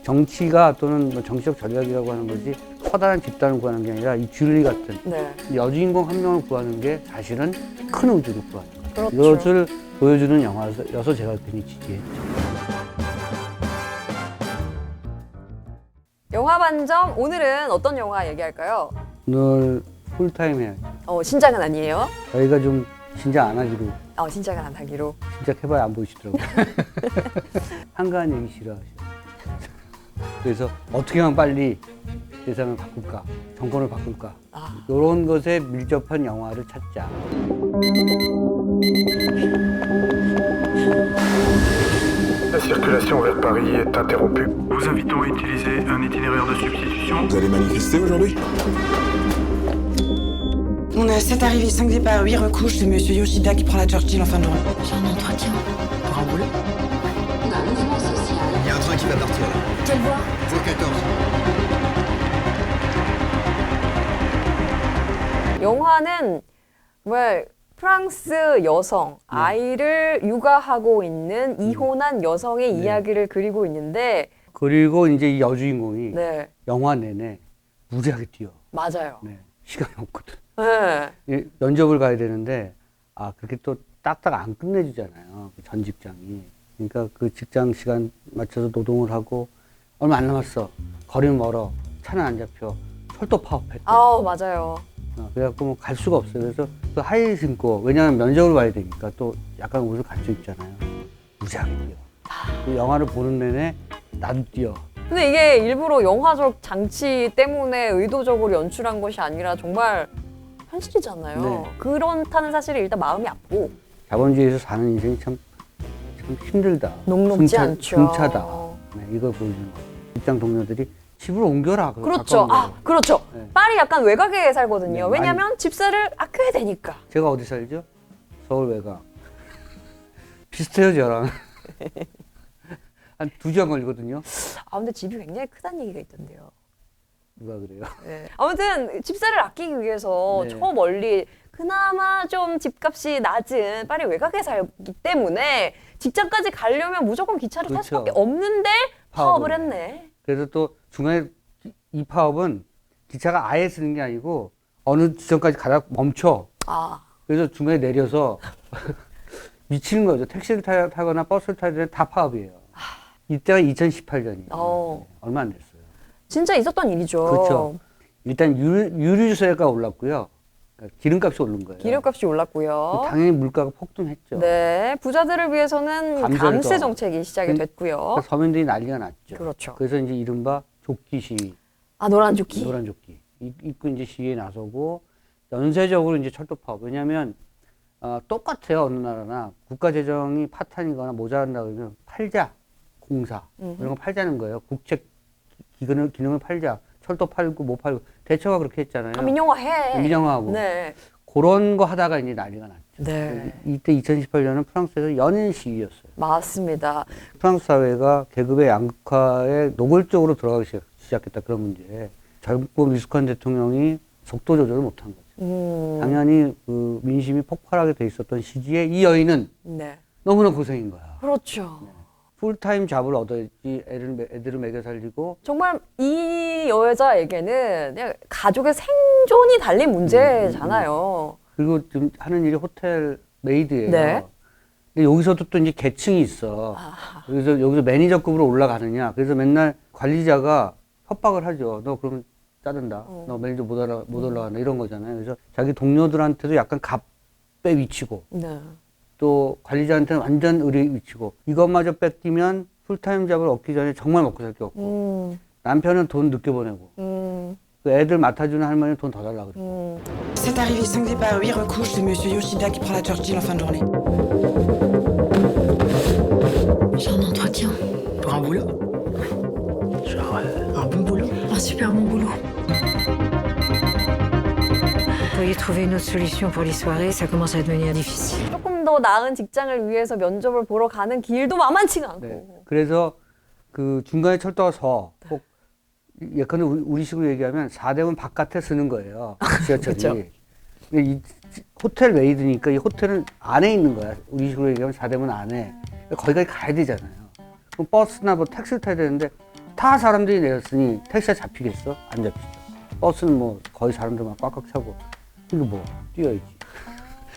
정치가 또는 뭐 정치적 전략이라고 하는 것이 커다란 집단을 구하는 게 아니라 이 줄리 같은 네. 여주인공 한 명을 구하는 게 사실은 큰 우주를 구하는 거예요. 그렇죠. 이것을 보여주는 영화여서 제가 괜히 지지했죠. 영화 반점 오늘은 어떤 영화 얘기할까요? 오늘 풀타임 해야죠. 신작은 아니에요? 저희가 좀 진작 안 하기로 신작은 안 하기로. 진작 해봐야 안 보이시더라고요. 한가한 얘기 싫어하셔. 그래서 어떻게 하면 빨리 세상을 바꿀까, 정권을 바꿀까 이런 것에 밀접한 영화를 찾자. La circulation vers Paris est interrompue. Nous invitons à utiliser un itinéraire de substitution. Vous allez manifester aujourd'hui? On a 7 arrivées, 5 départs, 8 recouches. C'est Monsieur Yoshida qui prend la Churchill en fin de journée. J'ai un entretien. Pour un boulot? D'un mouvement social. Il y a un train qui va partir là. Quelle voie? Voie 14. 영화는 정말 프랑스 여성, 아이를 육아하고 있는 이혼한 여성의 이야기를 그리고 있는데 그리고 이제 이 여주인공이 네, 영화 내내 무지하게 뛰어. 맞아요. 네, 시간이 없거든. 네. 면접을 가야 되는데 그렇게 또 딱딱 안 끝내주잖아요. 전 직장이. 그러니까 그 직장 시간 맞춰서 노동을 하고 얼마 안 남았어. 거리는 멀어. 차는 안 잡혀. 철도 파업했대. 맞아요. 그래갖고 뭐 갈 수가 없어요. 그래서 그 하이힐 신고, 왜냐하면 면접을 봐야 되니까 또 약간 옷을 갖춰 입잖아요. 무지하게 뛰어. 그 영화를 보는 내내 나도 뛰어. 근데 이게 일부러 영화적 장치 때문에 의도적으로 연출한 것이 아니라 정말 현실이잖아요. 네. 그렇다는 사실이 일단 마음이 아프고 자본주의에서 사는 인생이 참 힘들다. 녹록지 않죠. 숨차다. 네, 이걸 보여주는 거예요. 직장 동료들이 집을 옮겨라. 그렇죠. 가까운 데로. 그렇죠. 네. 파리 약간 외곽에 살거든요. 네, 왜냐면 집세를 아껴야 되니까. 제가 어디 살죠? 서울 외곽. 비슷해요, 저랑. 한 2시간 걸리거든요. 근데 집이 굉장히 크다는 얘기가 있던데요. 누가 그래요? 네. 아무튼 집세를 아끼기 위해서 네. 저 멀리 그나마 좀 집값이 낮은 파리 외곽에 살기 때문에 직장까지 가려면 무조건 기차를 탈 그렇죠. 수밖에 없는데 파업을 했네. 그래서 또 중간에 이 파업은 기차가 아예 쓰는 게 아니고 어느 지점까지 가다 멈춰. 그래서 중간에 내려서 미치는 거죠. 택시를 타거나 버스를 타야 되는 다 파업이에요. 이때가 2018년이에요. 얼마 안 됐어요. 진짜 있었던 일이죠. 그렇죠. 일단 유류세가 올랐고요. 그러니까 기름값이 오른 거예요. 기름값이 올랐고요. 당연히 물가가 폭등했죠. 네, 부자들을 위해서는 감세 정책이 시작이 됐고요. 그러니까 서민들이 난리가 났죠. 그렇죠. 그래서 이제 이른바 조끼 시위. 노란 조끼. 노란 조끼. 입고 이제 시위에 나서고 연쇄적으로 이제 철도 파업. 왜냐하면 똑같아요. 어느 나라나 국가 재정이 파탄이거나 모자란다 그러면 팔자, 공사 이런 거 팔자는 거예요. 국책 기능을 팔자. 철도 팔고 못 팔고 대처가 그렇게 했잖아요. 민영화해. 민영화하고. 네. 그런 거 하다가 이제 난리가 났죠. 네. 이때 2018년은 프랑스에서 연인 시위였어요. 맞습니다. 프랑스 사회가 계급의 양극화에 노골적으로 들어가기 시작했다. 그런 문제에 젊고 미숙한 대통령이 속도 조절을 못한 거죠. 당연히 그 민심이 폭발하게 돼 있었던 시기에 이 여인은 네. 너무나 고생인 거야. 그렇죠. 풀타임 잡을 얻어야지 애들을 먹여 살리고. 정말 이 여자에게는 그냥 가족의 생존이 달린 문제잖아요. 그리고 지금 하는 일이 호텔 메이드예요. 네. 근데 여기서도 또 이제 계층이 있어. 그래서 여기서 매니저급으로 올라가느냐. 그래서 맨날 관리자가 협박을 하죠. 너 그러면 자른다. 너 매니저 못 올라간다. 이런 거잖아요. 그래서 자기 동료들한테도 약간 갑배 위치고. 네. 또 관리자한테는 완전 의리 위치고. 이것마저 뺏기면 풀타임 잡을 얻기 전에 정말 먹고 살 게 없고. 남편은 돈 늦게 보내고. 그 애들 맡아주는 할머니는 돈 더 달라 그래. 7 arrivées, 5 départs, 8 recouches. C'est Monsieur Yoshida qui prend la Churchill en fin de journée. J'ai un entretien. Pour un boulot? Genre Un bon boulot? un super bon boulot. Vous pourriez trouver une autre solution pour les soirées, ça commence à devenir difficile. 조금 더 나은 직장을 위해서 면접을 보러 가는 길도 만만치가 않고. 네. 그래서 그 중간에 철도가 꼭 예컨대 우리식으로 얘기하면 4대문 바깥에 쓰는 거예요. 지하철이. 그쵸. 근데 이 호텔 메이드니까 이 호텔은 안에 있는 거야. 우리식으로 얘기하면 4대문 안에. 거기까지 가야 되잖아요. 그럼 버스나 뭐 택시를 타야 되는데 다 사람들이 내렸으니 택시가 잡히겠어? 안 잡히죠. 버스는 뭐 거의 사람들만 꽉꽉 차고. 이거 뭐 뛰어야지.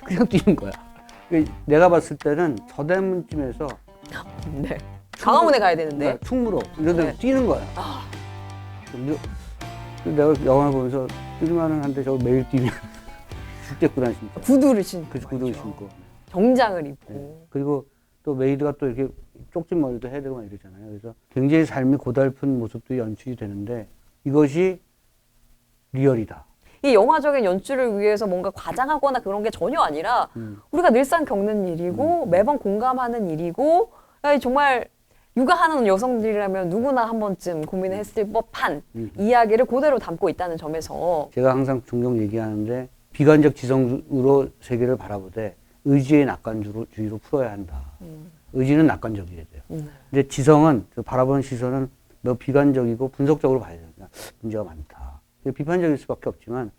그냥 뛰는 거야. 내가 봤을 때는 서대문쯤에서 네. 광화문에 가야 되는데. 그러니까 충무로 이런 데로 네. 뛰는 거야. 근데 내가 영화 보면서 뛰기만은 한데 저거 매일 뛰면 죽겠구나 진짜. 구두를 신고. 그 구두 신고. 정장을 입고. 네. 그리고 또 메이드가 또 이렇게 쪽진 머리도 해야 되고 막 이러잖아요. 그래서 굉장히 삶이 고달픈 모습도 연출이 되는데 이것이 리얼이다. 이 영화적인 연출을 위해서 뭔가 과장하거나 그런 게 전혀 아니라 우리가 늘상 겪는 일이고 매번 공감하는 일이고 정말 육아하는 여성들이라면 누구나 한 번쯤 고민했을 법한 이야기를 그대로 담고 있다는 점에서 제가 항상 종종 얘기하는데 비관적 지성으로 세계를 바라보되 의지의 낙관주의로 풀어야 한다. 의지는 낙관적이어야 돼요. 근데 지성은 바라보는 시선은 너 비관적이고 분석적으로 봐야 된다. 문제가 많다. 비판적일 수밖에 없지만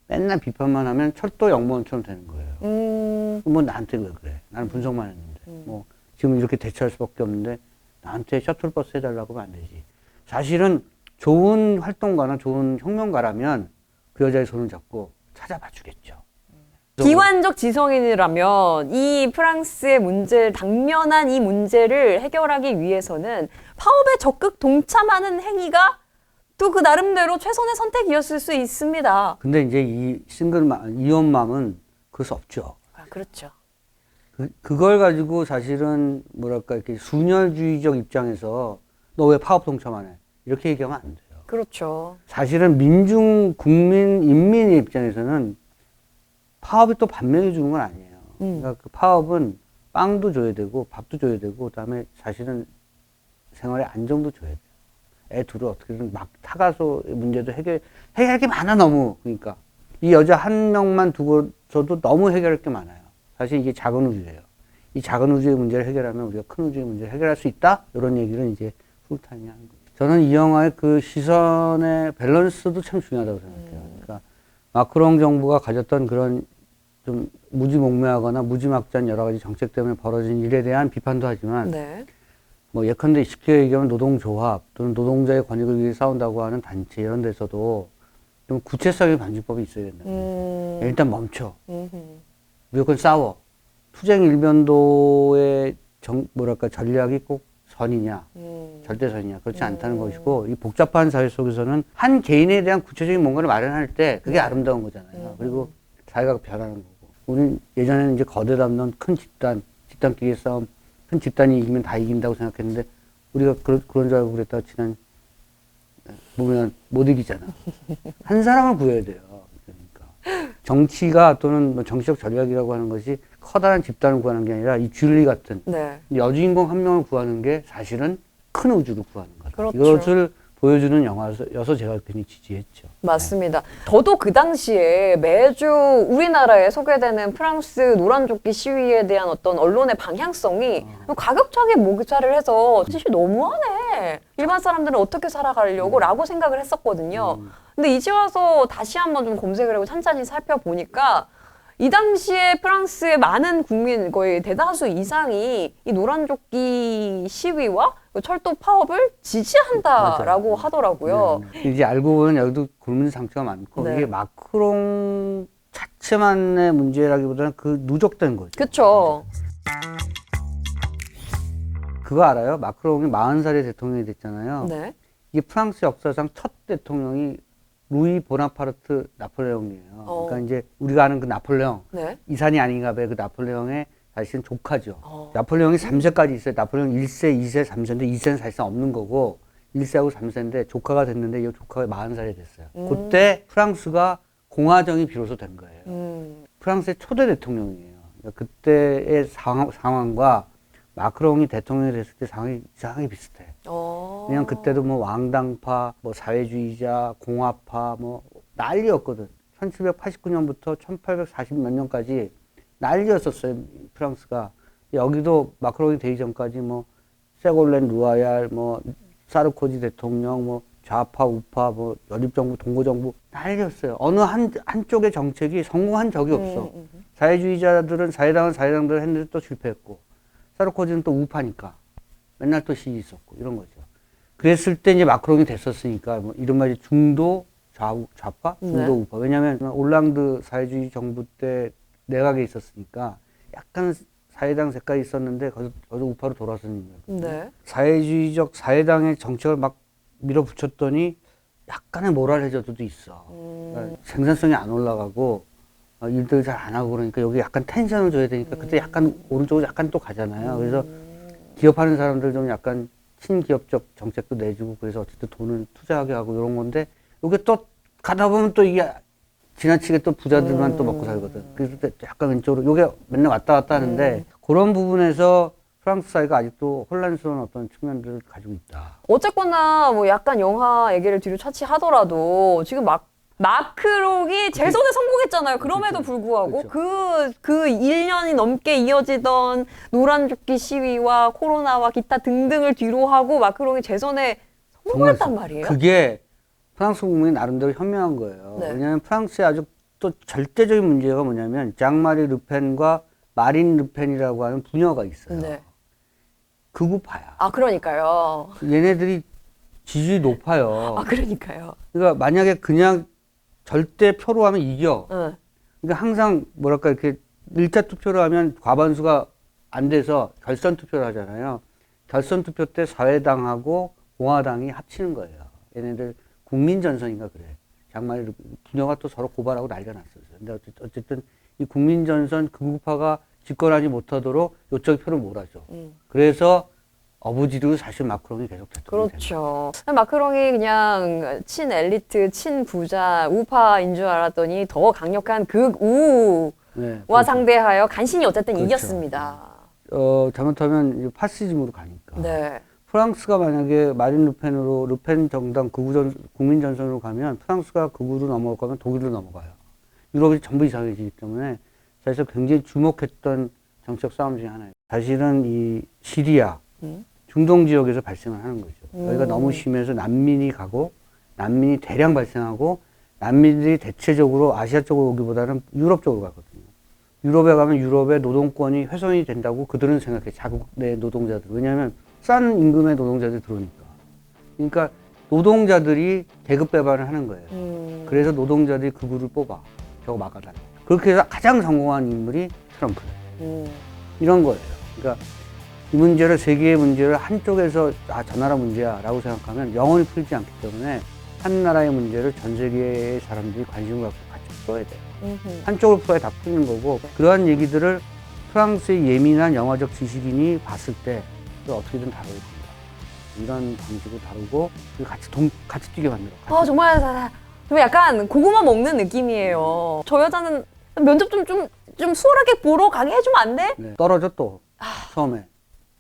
맨날 비판만 하면 철도 영무원처럼 되는 거예요. 뭐 나한테 왜 그래? 나는 분석만 했는데. 뭐 지금 이렇게 대처할 수밖에 없는데 나한테 셔틀버스 해달라고 하면 안 되지. 사실은 좋은 활동가나 좋은 혁명가라면 그 여자의 손을 잡고 찾아봐 주겠죠. 비관적 지성인이라면 이 프랑스의 문제를 당면한 이 문제를 해결하기 위해서는 파업에 적극 동참하는 행위가 또 그 나름대로 최선의 선택이었을 수 있습니다. 근데 이제 이 이혼맘은 그럴 수 없죠. 아, 그렇죠. 그걸 가지고 사실은 뭐랄까 이렇게 순혈주의적 입장에서 너 왜 파업 동참 안 해? 이렇게 얘기하면 안 돼요. 그렇죠. 사실은 국민, 인민의 입장에서는 파업이 또 반면에 주는 건 아니에요. 그러니까 그 파업은 빵도 줘야 되고 밥도 줘야 되고 그다음에 사실은 생활의 안정도 줘야 돼요. 애 둘을 어떻게든 막 타가소의 문제도 해결할 게 많아 너무. 그러니까 이 여자 한 명만 두고서도 너무 해결할 게 많아요. 사실 이게 작은 우주예요. 이 작은 우주의 문제를 해결하면 우리가 큰 우주의 문제를 해결할 수 있다? 이런 얘기를 이제 풀타임이 하는 거죠. 저는 이 영화의 그 시선의 밸런스도 참 중요하다고 생각해요. 그러니까 마크롱 정부가 가졌던 그런 좀 무지몽매하거나 무지막지한 여러 가지 정책 때문에 벌어진 일에 대한 비판도 하지만 네. 뭐 예컨대 쉽게 얘기하면 노동조합 또는 노동자의 권익을 위해 싸운다고 하는 단체 이런 데서도 좀 구체적인 방지법이 있어야 된다. 일단 멈춰. 무조건 싸워. 투쟁 일변도의 전략이 꼭 선이냐, 절대선이냐 그렇지 않다는 것이고 이 복잡한 사회 속에서는 한 개인에 대한 구체적인 뭔가를 마련할 때 그게 아름다운 거잖아요. 그리고 사회가 변하는 거고. 우리는 예전에는 이제 거대 담론 큰 집단끼리 싸움, 큰 집단이 이기면 다 이긴다고 생각했는데 우리가 그런 줄 알고 그랬다가 지난 보면 못 이기잖아. 한 사람을 구해야 돼요. 그러니까 정치가 또는 뭐 정치적 전략이라고 하는 것이 커다란 집단을 구하는 게 아니라 이 줄리 같은 네. 여주인공 한 명을 구하는 게 사실은 큰 우주를 구하는 거죠. 그렇죠. 이것을 보여주는 영화여서 제가 굉장히 지지했죠. 맞습니다. 저도 그 당시에 매주 우리나라에 소개되는 프랑스 노란조끼 시위에 대한 어떤 언론의 방향성이 가격차게 묵살을 해서 사실 너무하네. 일반 사람들은 어떻게 살아가려고 라고 생각을 했었거든요. 근데 이제 와서 다시 한번 좀 검색을 하고 찬찬히 살펴보니까 이 당시에 프랑스의 많은 국민 거의 대다수 이상이 이 노란조끼 시위와 철도 파업을 지지한다라고 하더라고요. 이제 알고 보면 여기도 굶는 상처가 많고 네. 이게 마크롱 자체만의 문제라기보다는 그 누적된 거죠. 그렇죠. 그거 알아요? 마크롱이 40살에 대통령이 됐잖아요. 네. 이게 프랑스 역사상 첫 대통령이 루이 보나파르트 나폴레옹이에요. 그러니까 이제 우리가 아는 그 나폴레옹, 네. 이산이 아닌가 봐요. 그 나폴레옹의 사실은 조카죠. 나폴레옹이 3세까지 있어요. 나폴레옹 1세, 2세, 3세인데 2세는 사실상 없는 거고 1세하고 3세인데 조카가 됐는데 이 조카가 40살이 됐어요. 그때 프랑스가 공화정이 비로소 된 거예요. 프랑스의 초대 대통령이에요. 그러니까 그때의 상황과 마크롱이 대통령이 됐을 때 상황이 이상하게 비슷해. 그냥 그때도 뭐 왕당파, 뭐 사회주의자, 공화파 뭐 난리였거든. 1789년부터 1840 몇 년까지 난리였었어요. 프랑스가. 여기도 마크롱이 되기 전까지 뭐 세골렌 루아얄, 뭐 사르코지 대통령, 뭐 좌파, 우파, 뭐 연립정부, 동고정부 난리였어요. 어느 한쪽의 정책이 성공한 적이 없어. 사회주의자들은 사회당들 했는데 또 실패했고 사르코지는 또 우파니까 맨날 또 시위 있었고 이런 거죠. 그랬을 때 이제 마크롱이 됐었으니까 뭐 이른바 이제 중도 좌파, 중도 네. 우파. 왜냐하면 올랑드 사회주의 정부 때 내각에 있었으니까 약간 사회당 색깔이 있었는데 거기서 우파로 돌아서는 거예요. 네. 사회주의적 사회당의 정책을 막 밀어붙였더니 약간의 모랄 해저드도 있어. 그러니까 생산성이 안 올라가고 일들 잘 안 하고 그러니까 여기 약간 텐션을 줘야 되니까 그때 약간 오른쪽으로 약간 또 가잖아요. 그래서 기업하는 사람들 좀 약간 친기업적 정책도 내주고 그래서 어쨌든 돈을 투자하게 하고 이런 건데 이게 또 가다 보면 또 이게 지나치게 또 부자들만 또 먹고 살거든. 그래서 약간 왼쪽으로 이게 맨날 왔다 갔다 하는데 그런 부분에서 프랑스 사회가 아직도 혼란스러운 어떤 측면들을 가지고 있다. 어쨌거나 뭐 약간 영화 얘기를 뒤로 차치하더라도 지금 마크롱이 재선에 성공했잖아요. 그럼에도 불구하고 그 1년이 넘게 이어지던 노란조끼 시위와 코로나와 기타 등등을 뒤로 하고 마크롱이 재선에 성공했단 말이에요. 그게 프랑스 국민이 나름대로 현명한 거예요. 네. 왜냐하면 프랑스의 아주 또 절대적인 문제가 뭐냐면 장마리 르펜과 마린 르펜이라고 하는 부녀가 있어요. 네. 극우파야. 아, 그러니까요. 얘네들이 지지율이 높아요. 아, 그러니까요. 그러니까 만약에 그냥 절대 표로 하면 이겨. 응. 그러니까 항상 뭐랄까 이렇게 1차 투표로 하면 과반수가 안 돼서 결선 투표를 하잖아요. 결선 투표 때 사회당하고 공화당이 합치는 거예요. 얘네들 국민전선인가 그래. 장마리 부녀가 또 서로 고발하고 난리가 났었어요. 근데 어쨌든 이 국민전선 극우파가 집권하지 못하도록 요쪽 표를 몰아줘. 그래서 어부지로 사실 마크롱이 계속 대통령이 된 거예요. 그렇죠. 마크롱이 그냥 친 엘리트, 친 부자, 우파인 줄 알았더니 더 강력한 극우와 네, 그렇죠. 상대하여 간신히 어쨌든 그렇죠. 이겼습니다. 잘못하면 이제 파시즘으로 가니까. 네. 프랑스가 만약에 마린 르펜으로 르펜 정당 국민전선으로 가면 프랑스가 극우로 넘어갈 거면 독일로 넘어가요. 유럽이 전부 이상해지기 때문에 사실 굉장히 주목했던 정책 싸움 중에 하나예요. 사실은 이 시리아, 중동 지역에서 발생을 하는 거죠. 여기가 너무 심해서 난민이 가고 난민이 대량 발생하고 난민들이 대체적으로 아시아 쪽으로 오기보다는 유럽 쪽으로 가거든요. 유럽에 가면 유럽의 노동권이 훼손이 된다고 그들은 생각해. 자국 내 노동자들. 왜냐하면 싼 임금의 노동자들이 들어오니까. 그러니까 노동자들이 계급 배반을 하는 거예요. 그래서 노동자들이 극우를 뽑아. 저거 막아달라. 그렇게 해서 가장 성공한 인물이 트럼프예요. 이런 거예요. 그러니까 이 문제를, 세계의 문제를 한쪽에서 저 나라 문제야 라고 생각하면 영원히 풀리지 않기 때문에 한 나라의 문제를 전 세계의 사람들이 관심을 갖고 같이 풀어야 돼요. 한쪽을 풀어야 다 풀리는 거고 그러한 얘기들을 프랑스의 예민한 영화적 지식인이 봤을 때 어떻게든 다뤄야 된다. 이런 방식으로 다루고 같이 뛰게 만들어. 아, 정말 좀 약간 고구마 먹는 느낌이에요. 저 여자는 면접 좀 수월하게 보러 가게 해주면 안 돼? 네. 떨어져 또 처음에.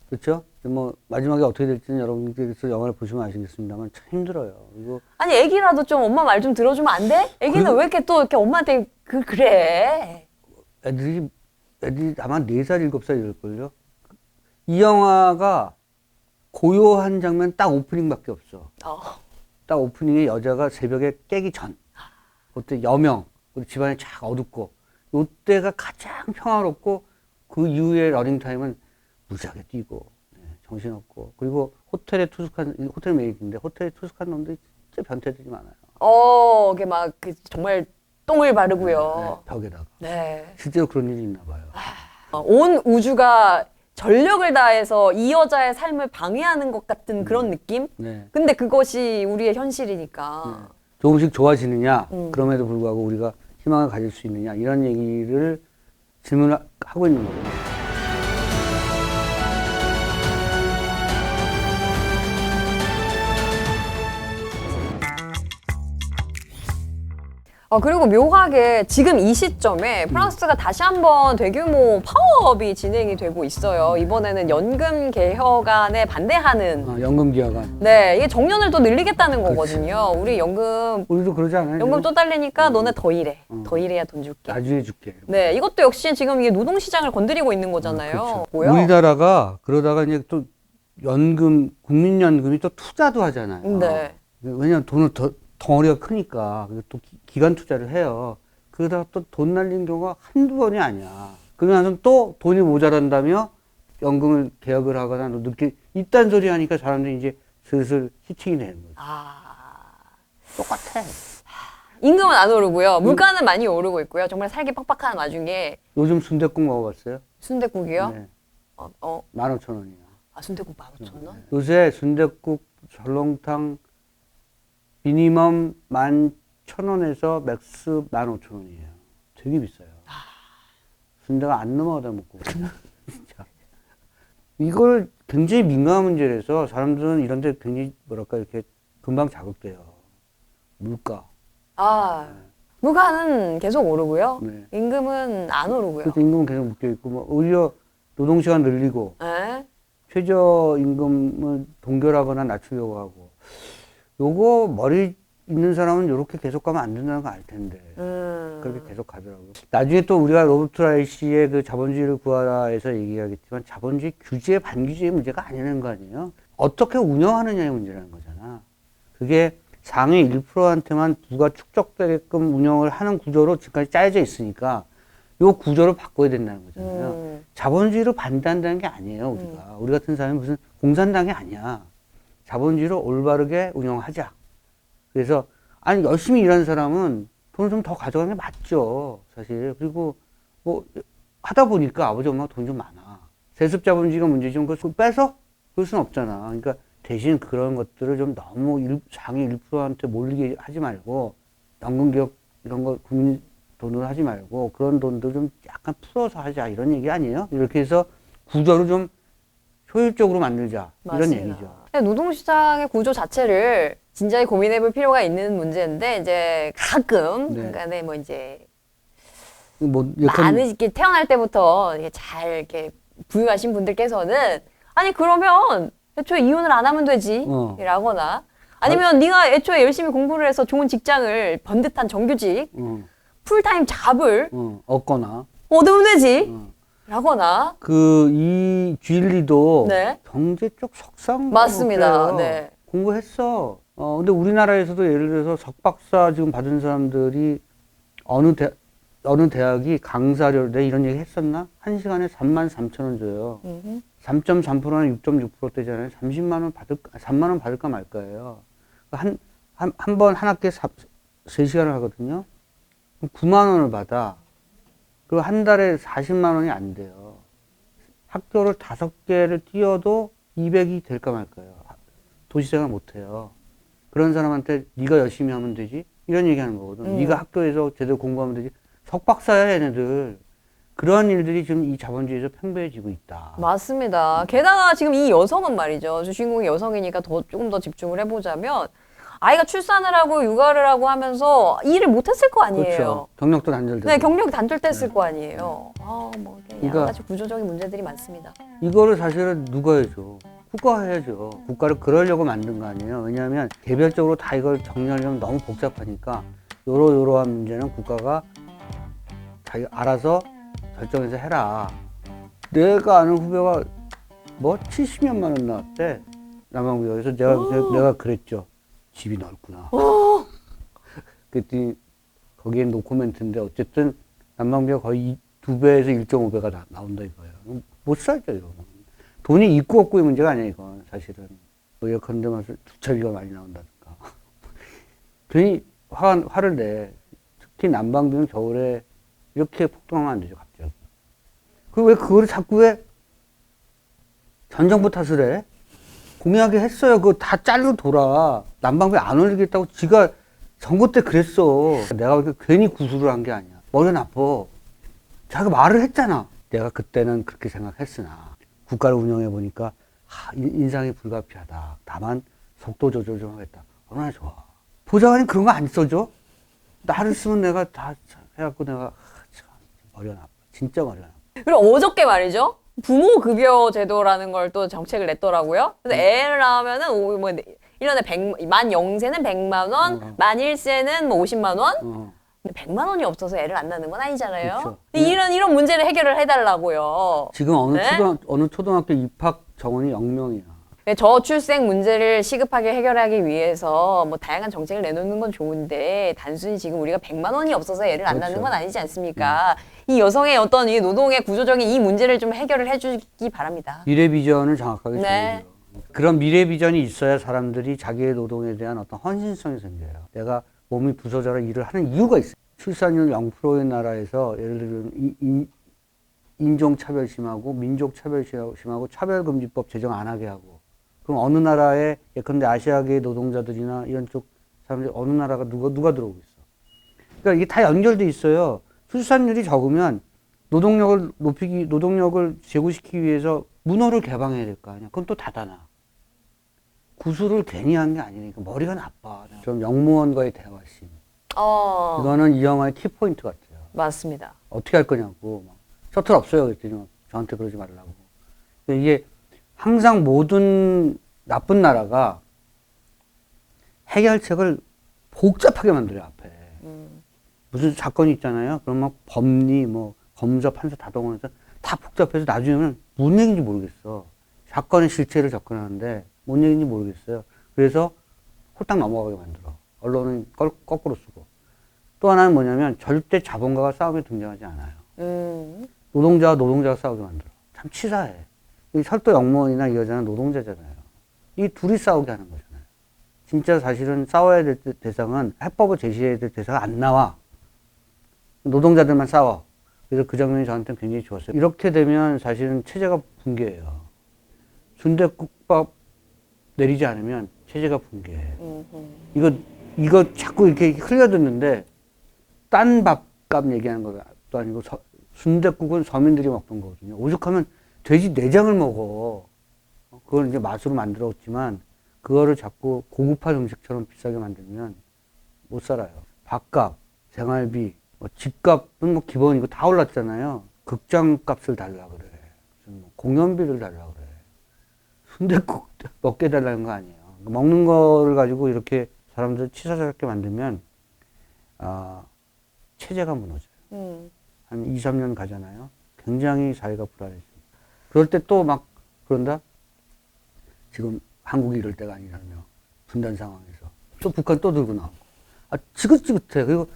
그렇죠? 뭐 마지막에 어떻게 될지는 여러분께서 영화를 보시면 아시겠습니다만 참 힘들어요. 그리고 아니, 애기라도 좀 엄마 말 좀 들어주면 안 돼? 애기는 그리고- 왜 이렇게 또 이렇게 엄마한테 그래? 애들이 아마 4살, 7살 이럴걸요? 이 영화가 고요한 장면 딱 오프닝밖에 없어. 딱 오프닝에 여자가 새벽에 깨기 전. 그때 여명, 그리고 집안이 쫙 어둡고, 요때가 가장 평화롭고, 그 이후에 러닝타임은 무지하게 뛰고, 정신없고, 그리고 호텔 메이드인데, 호텔에 투숙한 놈들이 진짜 변태들이 많아요. 이게 막 정말 똥을 바르고요. 네, 벽에다가. 네. 실제로 그런 일이 있나 봐요. 온 우주가 전력을 다해서 이 여자의 삶을 방해하는 것 같은 그런 느낌? 네. 근데 그것이 우리의 현실이니까. 조금씩 좋아지느냐, 그럼에도 불구하고 우리가 희망을 가질 수 있느냐, 이런 얘기를 질문을 하고 있는 거예요. 그리고 묘하게 지금 이 시점에 프랑스가 다시 한번 대규모 파업이 진행이 되고 있어요. 이번에는 연금 개혁안에 반대하는. 연금 기여관. 네, 이게 정년을 또 늘리겠다는 거거든요. 우리 연금 우리도 그러지 않아요? 연금 또 딸리니까 너네 더 일해. 더 일해야 돈 줄게. 나중에 줄게. 네, 이것도 역시 지금 이게 노동시장을 건드리고 있는 거잖아요. 그렇죠. 뭐야? 우리나라가 그러다가 이제 또 국민연금이 또 투자도 하잖아요. 네. 왜냐면 돈을 덩어리가 크니까 또 기간 투자를 해요. 그러다가 또 돈 날린 경우가 한두 번이 아니야. 그러면서 또 돈이 모자란다며 연금을 개혁을 하거나 늦게 이딴 소리 하니까 사람들이 이제 슬슬 히팅이 되는 거죠. 아. 똑같아. 임금은 안 오르고요. 물가는 많이 오르고 있고요. 정말 살기 빡빡한 와중에 요즘 순댓국 먹어봤어요? 순댓국이요? 네. 15,000원이요. 15,000원이요. 아, 순댓국 15,000원? 요새 순댓국, 설렁탕 미니멈 11,000원에서 맥스 15,000원이에요. 되게 비싸요. 순대가 안 넘어가다 먹고. 진짜. 이걸 굉장히 민감한 문제라서 사람들은 이런 데 굉장히 뭐랄까 이렇게 금방 자극돼요. 물가. 아, 물가는 계속 오르고요. 네. 임금은 안 오르고요. 그래서 임금은 계속 묶여있고, 뭐 오히려 노동시간 늘리고, 네? 최저임금을 동결하거나 낮추려고 하고, 요거 머리 있는 사람은 이렇게 계속 가면 안 된다는 거 알 텐데. 그렇게 계속 가더라고요. 나중에 또 우리가 로버트 라이시의 그 자본주의를 구하라에서 얘기하겠지만 자본주의 규제, 반규제의 문제가 아니라는 거 아니에요. 어떻게 운영하느냐의 문제라는 거잖아. 그게 상위 1%한테만 부가 축적되게끔 운영을 하는 구조로 지금까지 짜여져 있으니까 요 구조를 바꿔야 된다는 거잖아요. 자본주의로 반대한다는 게 아니에요, 우리가. 우리 같은 사람이 무슨 공산당이 아니야. 자본주의를 올바르게 운영하자. 그래서, 아니, 열심히 일하는 사람은 돈을 좀 더 가져가는 게 맞죠, 사실. 그리고, 뭐, 하다 보니까 아버지 엄마가 돈이 좀 많아. 세습 자본주의가 문제지, 그걸 빼서? 그럴 순 없잖아. 그러니까 대신 그런 것들을 좀 너무 상위 1%한테 몰리게 하지 말고, 연금개혁 이런 거 국민 돈으로 하지 말고, 그런 돈도 좀 약간 풀어서 하자, 이런 얘기 아니에요? 이렇게 해서 구조를 좀 효율적으로 만들자, 이런 맞습니다. 얘기죠. 노동시장의 구조 자체를 진지하게 고민해볼 필요가 있는 문제인데 이제 가끔 네. 그러니까 뭐 이제 뭐, 약간, 많은 이렇게 태어날 때부터 이렇게 잘 이렇게 부유하신 분들께서는 아니 그러면 애초에 이혼을 안 하면 되지 라거나 아니면 네가 애초에 열심히 공부를 해서 좋은 직장을 번듯한 정규직 풀타임 잡을 얻거나. 얻으면 되지 라거나 이 주일리도 네. 경제 쪽 석상 맞습니다. 네. 공부했어. 근데 우리나라에서도 예를 들어서 석박사 지금 받은 사람들이 어느 대학이 강사료를 이런 얘기 했었나? 한 시간에 33,000원 줘요. 3.3%는 6.6%대잖아요. 3만 원 받을까 말까예요. 한 번 한 학기에 3시간을 하거든요. 9만 원을 받아. 그리고 한 달에 40만 원이 안 돼요. 학교를 5개를 뛰어도 200이 될까 말까요. 도시생활 못 해요. 그런 사람한테 네가 열심히 하면 되지? 이런 얘기 하는 거거든. 네가 학교에서 제대로 공부하면 되지? 석박사야, 얘네들. 그런 일들이 지금 이 자본주의에서 팽배해지고 있다. 맞습니다. 게다가 지금 이 여성은 말이죠. 주인공이 여성이니까 조금 더 집중을 해보자면 아이가 출산을 하고 육아를 하고 하면서 일을 못했을 거 아니에요. 그렇죠. 경력도 단절되고. 네, 경력이 단절됐을 거 아니에요. 뭐 여러 그러니까 가지 구조적인 문제들이 많습니다. 이거를 사실은 누가 해줘? 국가가 해야죠. 국가를 그러려고 만든 거 아니에요. 왜냐하면 개별적으로 다 이걸 정리하려면 너무 복잡하니까 요러한 문제는 국가가 자기 알아서 결정해서 해라. 내가 아는 후배가 뭐 70년만 원 나왔대. 남한구역에서 내가 그랬죠. 집이 넓구나. 그랬더니 거기엔 노코멘트인데 어쨌든 남방비가 거의 2배에서 1.5배가 나온다 이거예요. 못 살죠 이거. 돈이 있고 없고의 문제가 아니야 이건 사실은. 뭐 예컨대 말해서 주차비가 많이 나온다든가. 괜히 화를 내. 특히 난방비는 겨울에 이렇게 폭등하면 안 되죠 갑자기. 왜 그거를 자꾸 왜 전 정부 탓을 해? 공약이 했어요. 그거 다 짤로 돌아. 난방비 안 올리겠다고 지가 선거 때 그랬어. 내가 이렇게 괜히 구술을 한 게 아니야. 머리가 나빠. 자기가 말을 했잖아. 내가 그때는 그렇게 생각했으나 국가를 운영해 보니까 인상이 불가피하다. 다만 속도 조절 좀 하겠다. 얼마나 좋아. 보좌관이 그런 거 안 써줘? 나를 쓰면 내가 다 해갖고 내가 참 머리가 나빠. 진짜 머리가 나빠. 그리고 어저께 말이죠. 부모 급여 제도라는 걸 또 정책을 냈더라고요. 그래서 애를 낳으면은 뭐 1년에 만 0세는 100만 원, 만 1세는 뭐 50만 원. 근데 100만 원이 없어서 애를 안 낳는 건 아니잖아요. 그렇죠. 이런 문제를 해결을 해달라고요. 지금 네? 어느 초등학교 입학 정원이 0명이야. 저출생 문제를 시급하게 해결하기 위해서 뭐 다양한 정책을 내놓는 건 좋은데 단순히 지금 우리가 100만 원이 없어서 애를 안 낳는 건 아니지 않습니까? 이 여성의 어떤 이 노동의 구조적인 이 문제를 좀 해결을 해주기 바랍니다. 미래 비전을 정확하게 네. 정해줘요. 그런 미래 비전이 있어야 사람들이 자기의 노동에 대한 어떤 헌신성이 생겨요. 내가 몸이 부서져라 일을 하는 이유가 있어요. 출산율 0%인 나라에서 예를 들면 인종차별 심하고 민족차별 심하고 차별금지법 제정 안 하게 하고, 그럼 어느 나라에 예컨대 아시아계 노동자들이나 이런 쪽 사람들이 어느 나라가 누가 들어오고 있어. 그러니까 이게 다 연결돼 있어요. 출산율이 적으면 노동력을 제고시키기 위해서 문호를 개방해야 될 거 아니야. 그건 또 닫아놔. 구술을 괜히 한 게 아니니까 머리가 나빠. 좀 영무원과의 대화심. 이거는 이 영화의 키포인트 같아요. 맞습니다. 어떻게 할 거냐고. 막 셔틀 없어요. 그랬더니 저한테 그러지 말라고. 이게 항상 모든 나쁜 나라가 해결책을 복잡하게 만들어요, 앞에. 무슨 사건이 있잖아요. 그럼 막 법리, 뭐, 검사, 판사 다 동원해서 다 복잡해서 나중에는 뭔 얘기인지 모르겠어. 사건의 실체를 접근하는데 뭔 얘기인지 모르겠어요. 그래서 홀딱 넘어가게 만들어. 언론은 거꾸로 쓰고. 또 하나는 뭐냐면 절대 자본가가 싸움에 등장하지 않아요. 노동자가 싸우게 만들어. 참 치사해. 이 철도 영무원이나 이 여자는 노동자잖아요. 이 둘이 싸우게 하는 거잖아요. 진짜 사실은 싸워야 될 대상은 해법을 제시해야 될 대상은 안 나와. 노동자들만 싸워. 그래서 그 장면이 저한테는 굉장히 좋았어요. 이렇게 되면 사실은 체제가 붕괴해요. 순댓국밥 내리지 않으면 체제가 붕괴해. 이거 자꾸 이렇게 흘려듣는데 딴 밥값 얘기하는 것도 아니고 순댓국은 서민들이 먹던 거거든요. 오죽하면 돼지 내장을 먹어. 그걸 이제 맛으로 만들었지만 그거를 자꾸 고급화 음식처럼 비싸게 만들면 못 살아요. 밥값, 생활비, 뭐 집값은 뭐 기본이고 다 올랐잖아요. 극장값을 달라 그래. 뭐 공연비를 달라 그래. 순댓국 먹게 해달라는 거 아니에요. 먹는 거를 가지고 이렇게 사람들 치사스럽게 만들면 체제가 무너져요. 한 2, 3년 가잖아요. 굉장히 사회가 불안해집니다. 그럴 때 또 막 그런다? 지금 한국이 이럴 때가 아니라며. 분단 상황에서. 또 북한 또 들고 나오고. 지긋지긋해. 그리고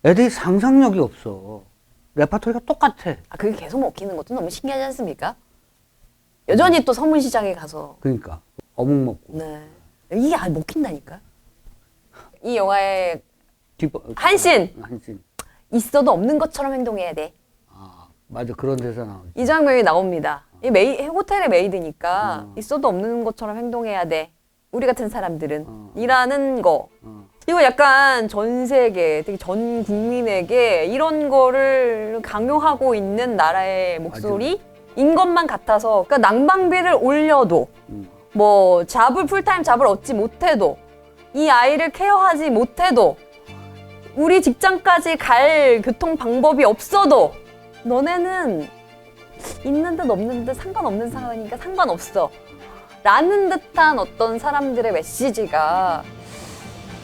애들이 상상력이 없어. 레파토리가 똑같아. 그게 계속 먹히는 것도 너무 신기하지 않습니까? 여전히 또 서문시장에 가서. 그러니까. 어묵 먹고. 네. 이게 먹힌다니까. 이 영화의 한신. 있어도 없는 것처럼 행동해야 돼. 맞아. 그런 데서 나오지. 이 장면이 나옵니다. 이 호텔의 메이드니까 있어도 없는 것처럼 행동해야 돼. 우리 같은 사람들은. 이라는 거. 이거 약간 전 세계, 특히 전 국민에게 이런 거를 강요하고 있는 나라의 목소리인 것만 같아서, 그러니까 난방비를 올려도, 뭐 풀타임 잡을 얻지 못해도, 이 아이를 케어하지 못해도, 우리 직장까지 갈 교통 방법이 없어도, 너네는 있는 듯 없는 듯 상관없는 상황이니까 상관없어. 라는 듯한 어떤 사람들의 메시지가.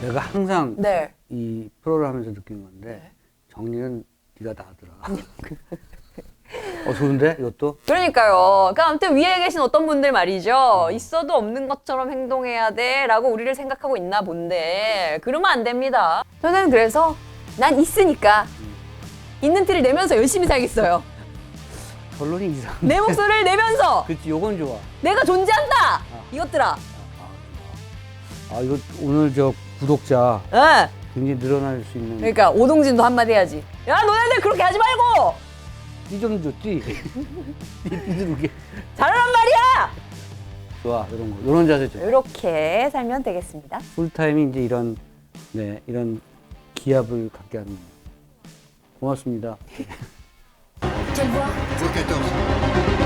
내가 항상 네. 이 프로를 하면서 느낀 건데, 정리는 네가 다 하더라. 좋은데 이것도? 그러니까요. 그러니까 아무튼 위에 계신 어떤 분들 말이죠. 있어도 없는 것처럼 행동해야 돼 라고 우리를 생각하고 있나 본데 그러면 안 됩니다. 저는 그래서 난 있으니까 있는 티를 내면서 열심히 살겠어요. 결론이 이상해. 내 목소리를 내면서 그치, 요건 좋아. 내가 존재한다. 이것들아. 이거 오늘 저 구독자 네. 굉장히 늘어날 수 있는. 그러니까 오동진도 한마디 해야지. 야, 너네들 그렇게 하지 말고 띠 좀 줘, 띠. 띠 두르게. 잘하란 말이야. 좋아, 이런 자세 좋아. 이렇게 살면 되겠습니다. 풀타임이 이제 이런 기압을 갖게 하는. 고맙습니다. Je vois 14.